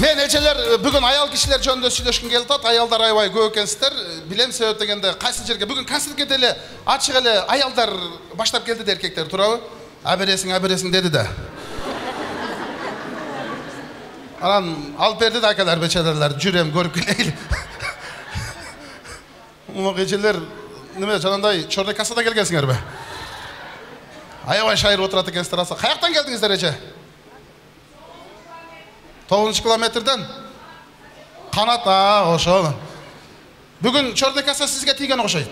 Мен эжелер бүгүн аял кишилер жөнүндө сүйлөшкүм келип атат. Аялдар аябай көп экенсиздер. Билем себеп дегенде кайсы жерге бүгүн концертке деле ачык эле аялдар баштап келди да эркектер, туурабы? Абересиң деди да. Анан алып берди да акалар бечелерлер, жүрөм көрүп келейли. Мына эжелер неме жанагындай чорный кассадан келгенсиңерби? Аябай шайыр отурат экенсиздер аса. Каяктан келдиңиздер эже? 9 километрден канат, ошо. Бүгүн чорный касса сизге тийген окшойт.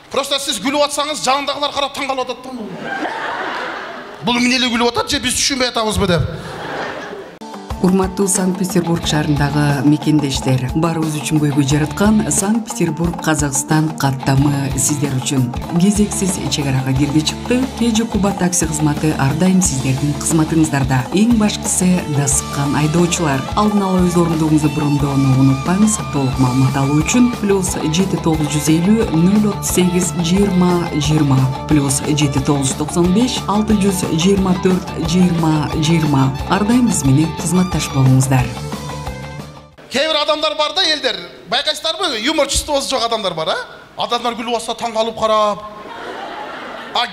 Просто сиз күлүп атсаңыз, жанындагылар карап таң калып атат да. Бул эмне эле күлүп атат же биз түшүнбөй атабызбы деп. Урматтуу Санкт-Петербург шаарындагы мекендештер, баарыбыз үчүн көйгөй жараткан Санкт-Петербург Казакстан каттамы сиздер үчүн кезексиз чек арага кирди чыкты. Кежи Куба такси кызматы ар дайым сиздердин кызматыңыздарда. Эң башкысы дасыккан айдоочулар. Алдын ала өз орундугуңузду брондоону унутпаңыз. Толук маалымат алуу үчүн +7950 038 20 20 +7995 624 20 20. Ар дайым биз менен кызматташ болуңуздар. Кээ бир адамдар бар да, элдер, байкайсыздарбы? Юмор чувствосу жок адамдар бар, Адамдар күлүп атса таң калып карап.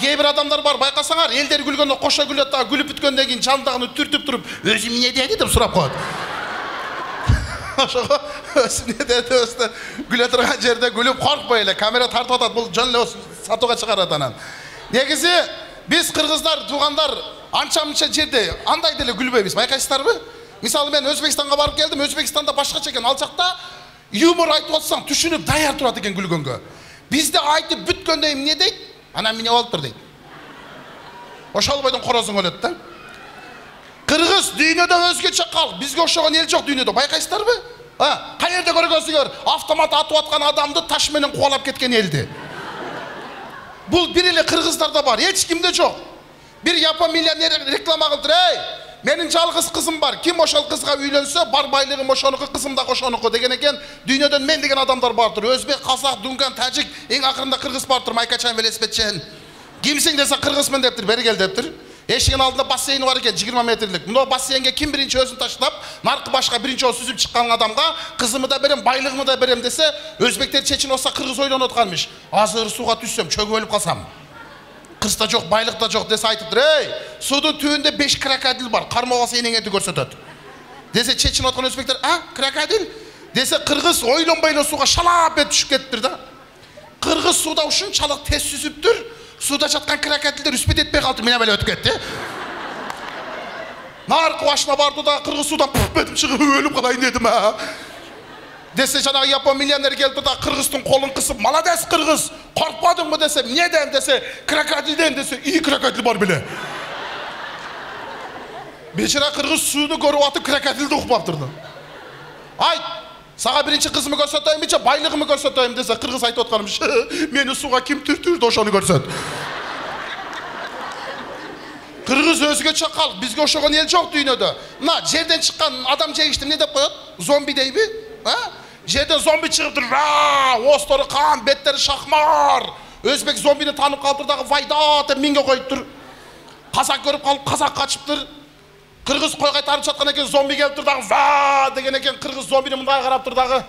Кээ бир адамдар бар, байкасаңар, элдер күлгөндө кошо күлөт да, күлүп бүткөндөн кийин жандагыны түртүп туруп, өзү эмне деди деп сурап коет. Ошого өзү эмне деди өстө күлө турган жерде күлүп коркпой эле, камера тартып атат, бул жөн эле сатууга чыгарат анан. Негизи биз кыргыздар, туугандар анча-мынча жерде андай деле күлбөйбүз, байкайсыздарбы? Мисалы мен Өзбекстанга барып келдим, Өзбекстанда башкача экен, ал жакта юмор айтып атсаң түшүнүп даяр турат экен күлгөнгө. Бизде айтып бүткөндө эмне дейт? Анан эмне болуптур дейт. Ошол бойдон корозуң өлөт да. Кыргыз дүйнөдө өзгөчө калк, бизге окшогон эл жок дүйнөдө, байкайсыздарбы? Кай жерде көргөнсүңөр, автомат атып аткан адамды таш менен кубалап кеткен элди. Бул бир эле кыргыздарда бар, эч кимде жок. Bir Japon milyoner reklama kıldır, menin жалгыз kızım var, kim oşal kızga üylönse, bar baylığım oşonuku, kızım da oşonuku degen eken, dünyadan men degen adamlar bardır. Özbek, Kazak, Dungan, Tacik, en akırında Kırgız bardır, Maykaçan, Velespetçen. Kimsin dese Kırgızmın deptir, beri gel deptir. Eşiğin altında basseyn var eken, 20 metrelik. Bunu basseynge kim birinci özünü taşılap, narkı başka birinci o süzüp çıkan adamga, kızımı da berem, baylığımı da berem dese, Özbekler Çeçin olsa Kırgız oylan otkanmış. Azır suğa düşsem, çögü ölüp kalsam. Kızda çok, baylıkta çok dese aytıptır. Sudun tüyünde 5 krokodil var. Karmavası enengeti görsetet. Dese Çeçin otkan Özbekler, krokodil? Dese Kırgız oylan suğa şalap et düşüp kettir da. Kırgız suda uşun çalık tez süzüptür. Suda çatkan krokodiller üspet etmeye kaldı. Mine böyle ötüp ketti. Narkı başına bardı da Kırgız sudan püf betim çıkıp ölüp kalayın dedim ha. Dese jana Japon milyoner geldi da Kırgız'ın kolun kısıp malades Kırgız korkmadın mı desem neden dese krokodilden dese iyi krokodil var bile. Beşira Kırgız suyunu görüp atıp krokodilde ukupaptırdı. Ayt sağa birinci kızımı görseteyim içe baylığımı görseteyim dese Kırgız ayt otkanmış. Meni suğa kim türtürdü oşonu görset. Kırgız özgöçe kalk bizge oşoğun el çok düğünödü. Na жерден çıkan adam işte ne de koyat? Zombi dey mi? Жерден zombi çıkıptır. Ostoru kan, betleri şakmar. Özbek zombini tanıp kaldırдағы vaydat деп minge koyuptur. Kazak görüp kalıp kazak kaçıptır. Kırgız koy kaytarıp çatkan eken zombi geliptir дағы va degen eken Kırgız zombini mınday karaptır дағы.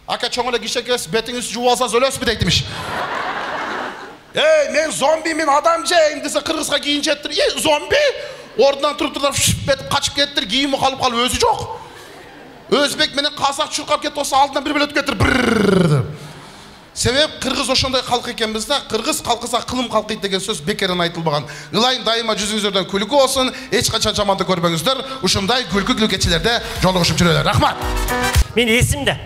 Aka çoğuna gişekes betiniz juvalsaz ölös mi deytmiş. Men zombimin adamcayım dese Kırgızga giyince ettir. Zombi? Oradan turup betip kaçıp kettir, giyimi kalıp özü yok. Özbek menen Kazak çurkap ketip olsa altından bir ötüp kettir. Sebep Kırgız oşonday kalk ekenbizde, Kırgız kalkısa kılım kalkıydı degen söz bekerden aytılbagan. Ilayın daima yüzüңüzlerden külükü olsun, hiç kaçan jamanды көрбөңүздөр, ушундай күлкү кечелерде жолугушуп жүрөлөр. Рахмат. Мен есімде.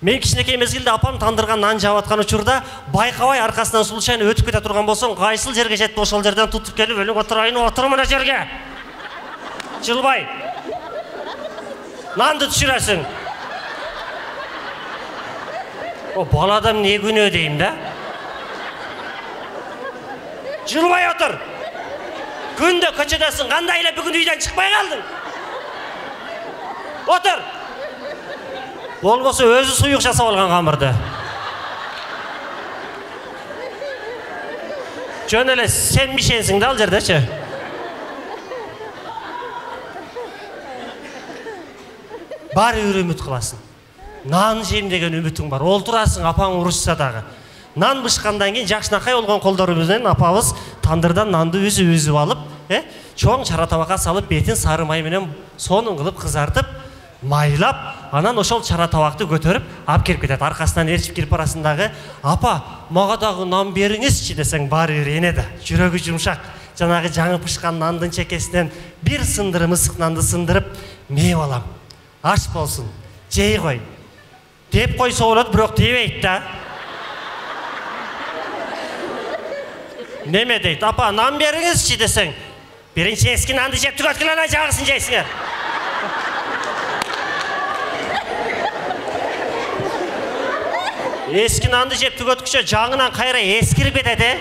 Мен кичинекей мезгилде апам тандырган нан жап аткан учурда байкабай аркасынан случайно өтүп кете турган болсоң, кайсыл жерге жетти ошол жерден тутуп келип, өлүң отурайын, отур мына жерге. Жылбай. Нанды түшүрөсүң. О баладам не күнөө дейм да. Жылбай отур. Күндө көчөдөсүң, кандай эле бүгүн үйдөн чыкпай калдың? Отур. Болбосо өзү суюк жасап алган камырды. Жөн эле сен бишенсиң да ал жердечи. баары бир үмүт кыласың. Нан жейм деген үмүтүң бар. Олтурасың, апаң урушса дагы. Нан бышкандан кийин жакшынакай болгон колдору менен апабыз тандырдан нанды үзүп алып, чоң чара табакка салып, бетин сары май менен сонун кылып кызартып, майлап, анан ошол чара табакты көтөрүп, алып келип кетет. Аркасынан ээрчип кирип барасындагы, "Апа, мага дагы нан бериңизчи" десең, баары бир эне да, жүрөгү жумшак. Жанагы жаңы пышкан нандын чекесинен бир сындырым ысык нанды сындырып, "Мээ балам, аш болсун, жей кой" деп койсо болот, бирок дебейт да. Неме дейт? "Апа, нан бериңизчи" десең, "Биринчи эски нанды жеп түгөткүлө, анан жагысын жейсиңер." Эски нанды жеп түгөткүчө жаңынан кайра эскирип кетет,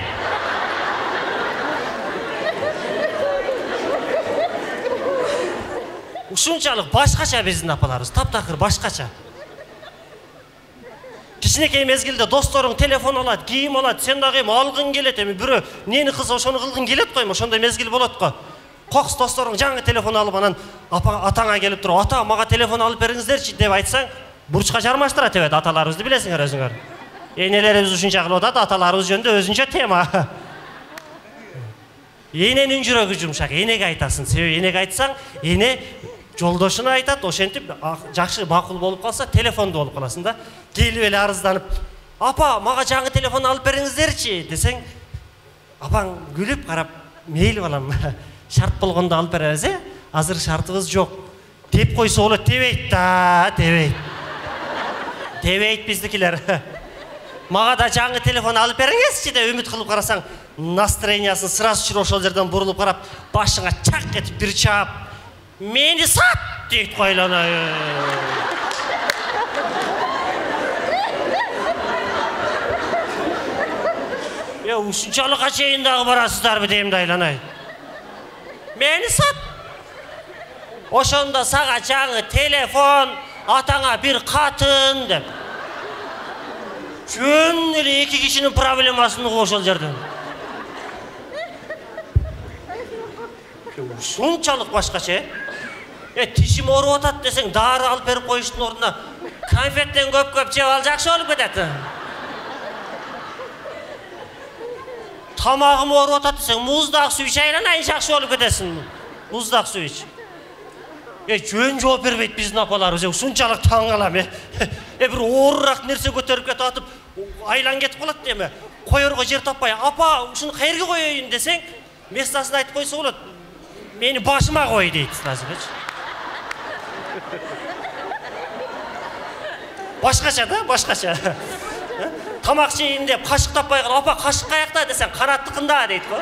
Ушунчалык башкача биздин апаларыбыз, таптакыр башкача. Кичинекей мезгилде досторуң телефон алат, кийим алат, сен дагы алгың келет, эми бирөө нени кылса ошону кылгың келет го, ошондой мезгил болот го. Кокс досторуң жаңы телефон алып, анан атаңа келип туруп, "Ата, мага телефон алып бериңиздерчи" деп айтсаң, бурчка жармаштыра тебет. Аталарыбызды билесиңер өзүңөр. Энелерибиз ушунча кылып атат, аталарыбыз жөнүндө өзүнчө тема. Эненин жүрөгү жумшак, энеге айтасың. Себеби энеге айтсаң, эне жолдошуна айтат, ошентип жакшы макул болуп калса, телефонду болуп каласың да. Келип эле арызданып, "Апа, мага жаңы телефон алып бериңиздерчи" десең, апаң күлүп карап, "Мейли балам, шарт болгондо алып беребиз, азыр шартыбыз жок" деп койсо болот, дебейт да, дебейт. Дебейт биздикилер. "Мага да жаңы телефон алып бериңизчи" деп үмүт кылып карасаң, настроениясын сразу чыр ошол жерден бурулуп карап, башыңа чак этип бир чаап, "Мени сат" дейт койлана. Ушунчалыкка чейин дагы барасыздарбы дейм да айланай. "Мени сат. Ошондо сага жаңы телефон, атаңа бир катын" деп. Жөн эле эки кишинин проблемасын угуп ошол жерден. Ушунчалык башкача. Тишим ооруп атат десең, дары алып берип коюштун ордуна конфеттен көп жеп ал, жакшы болуп кетет. Тамагым ооруп атат десең, муздак суу ич, айланайын, жакшы болуп кетесиң. Муздак суу ич. Жөн жооп бербейт биздин апаларыбыз. Ушунчалык таң калам. Бир оорураак нерсе көтөрүп кетип атып, айлан кетип калат деме. Коерго жер таппай, "Апа, ушуну кайерге коеюн" десең, местасын айтып койсо болот. "Мени башыма кой" дейт азырчы. Башкача да, башкача. Тамак жейин деп кашык таппай калып, "Апа, кашык каякта" десең, "Канаттыкында" дейт го.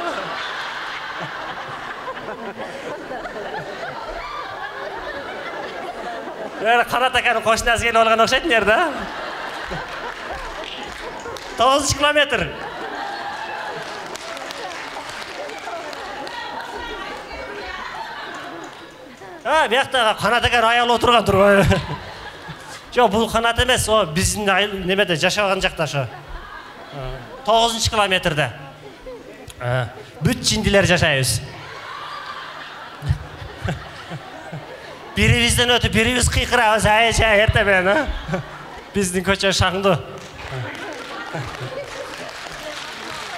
Канат аканын кошунасы келип алган окшойт мына жерде. 9 километр. Бияктагы канат ака аял отурган турбайбы? Жок, бул канат эмес, о биздин немеде жашаган жакта ошо. 9 километрде. Бүт жиндилер жашайбыз. Бирибизден өтүп, бирибиз кыйкырабыз, эрте менен, биздин көчө шаңдуу.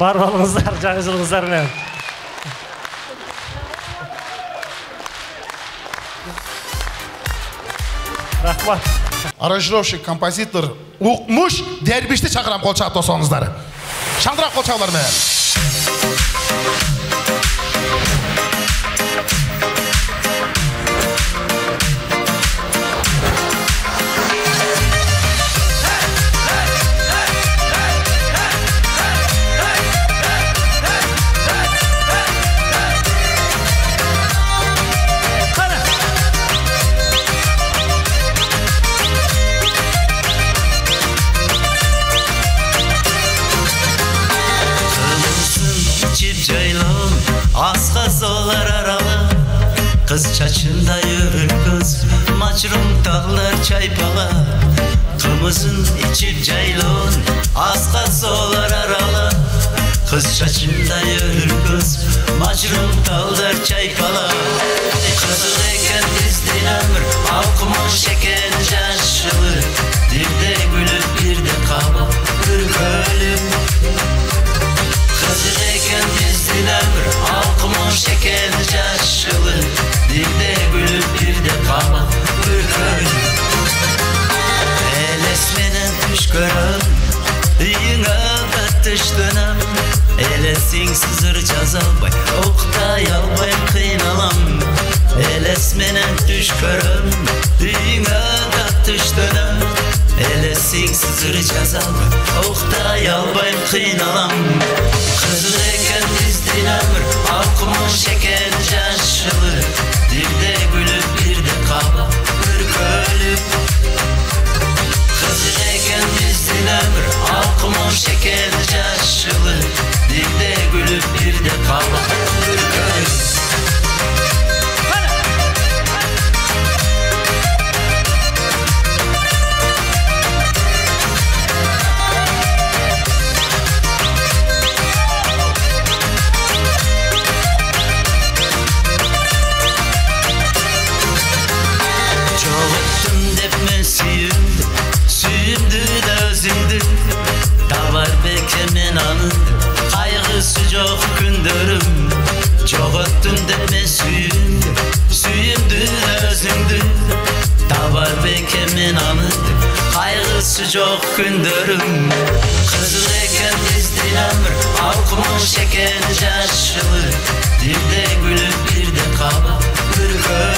Бар болуңуздар, жаңы жылыңыздар менен. Рахмат. Аранжировщик, композитор, укмуш Дербишти чакырам, кол чаап тосоңуздар. Шаңдырак кол чаалар менен. Asqazolar aralı, kız çaçında yürür kız, maçrum dağlar çaypala, kımızın içip caylon. Asqazolar aralı, kız çaçında yürür kız, maçrum dağlar çaypala. Kızıl eken dizdin ömür, alkımış eken tattıştınam Elesin sızır cazalbay Oktay albay kıynalam Eles menen düş körüm Düğüne tattıştınam Elesin sızır cazalbay Oktay albay kıynalam Kızıl eken dizdin ömür Halkımın şeker caşılı Bir de gülüp bir de kaba Bir gölüp Kızıl eken dizdin ömür Halkımın şeker caşılı Bir de gülüp bir de kaba Bir gölüp Kaygısı çok gündürüm Çoğuttun deme süyümdü Süyümdü özümdü Davar bekemin anıdı Kaygısı çok gündürüm Kızıl eken dizdin ömür Halkımın şeker caşılı Bir de gülüp bir de kaba Bir göl